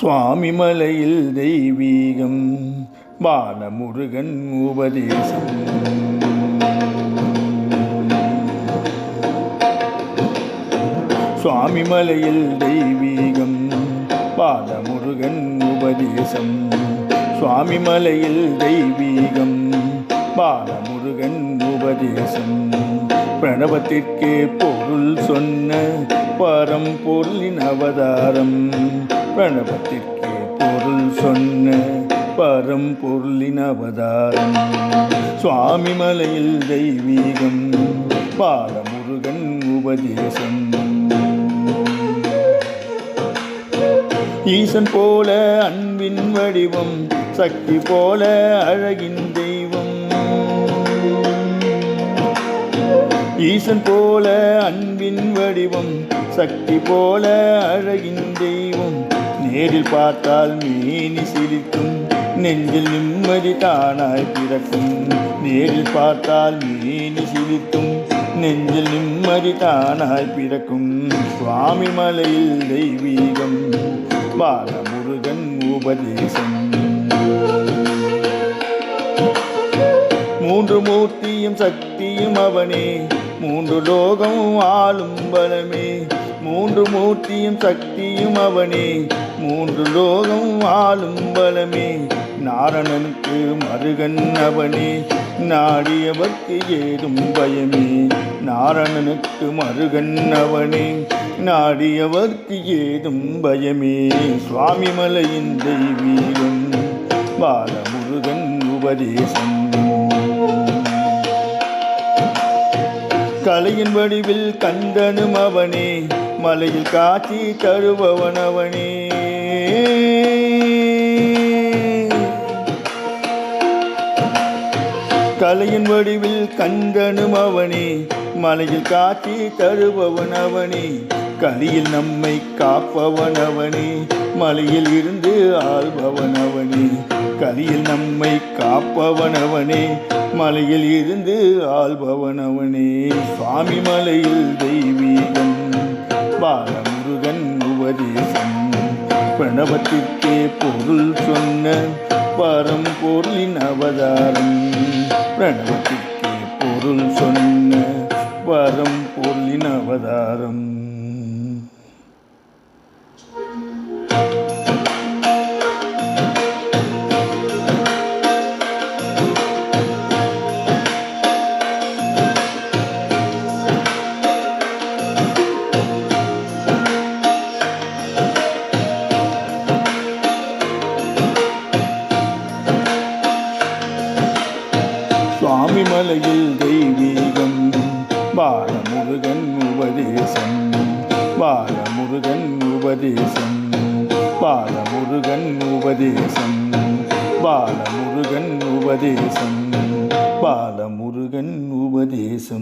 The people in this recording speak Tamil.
சுவாமி மலையில் தெய்வீகம் பாலமுருகன் உபதேசம். சுவாமி மலையில் தெய்வீகம் பாலமுருகன் உபதேசம். சுவாமி மலையில் தெய்வீகம் பாலமுருகன் உபதேசம். பிரணவத்திற்கே பொருள் சொன்ன பரம்பொருளின் அவதாரம். பிரணவத்திற்கே பொருள் சொன்ன பரம்பொருளின் அவதாரம். சுவாமி மலையில் தெய்வீகம் பாலமுருகன் உபதேசம். ஈசன் போல அன்பின் வடிவம், சக்தி போல அழகின் தெய்வம். ஈசன் போல அன்பின் வடிவம், சக்தி போல அழகின் தெய்வம். நேரில் பார்த்தால் மேனி சிரிக்கும், நெஞ்சில் நிம்மதி தானாய் பிறக்கும். நேரில் பார்த்தால் மேனி சிரிக்கும், நெஞ்சில் நிம்மதி தானாய் பிறக்கும். சுவாமி மலையில் தெய்வீகம் பாலமுருகன் உபதேசம். மூன்று மூர்த்தியும் சக்தியும் அவனே, மூன்று லோகம் ஆளும் பலமே. மூன்று மூர்த்தியும் சக்தியும் அவனே, மூன்று லோகம் ஆளும் பலமே. நாரணனுக்கு மருகன் அவனே, நாடியவர்க்கு ஏதும் பயமே. நாரணனுக்கு மருகன் அவனே, நாடியவர்க்கு ஏதும் பயமே. சுவாமி மலையின் தெய்வீகம் பாலமுருகன் உபதேசம். கலையின் வடிவில் கந்தனும் அவனே, மலையில் காட்சி தருபவன் அவனே. கலையின் வடிவில் கந்தனும் அவனே, மலையில் காட்சி தருபவன் அவனே. கலியில் நம்மை காப்பவன் அவனே, மலையில் இருந்து ஆள்பவன் அவனே. கலியில் நம்மை காப்பவன் அவனே, மலையில் இருந்து ஆள்பவன் அவனே. சுவாமி மலையில் தெய்வீகம் பாலமுருகன் உபதேசம். பிரணவத்திற்கே பொருள் சொன்ன பரம்பொருளின் அவதாரம். பிரணவத்திற்கே பொருள் சொன்ன பரம்பொருளின் அவதாரம். சுவாமி மலையில் தெய்வீகம் பாலமுருகன் உபதேசம். பாலமுருகன் உபதேசம். பாலமுருகன் உபதேசம். பாலமுருகன் உபதேசம். பாலமுருகன் உபதேசம்.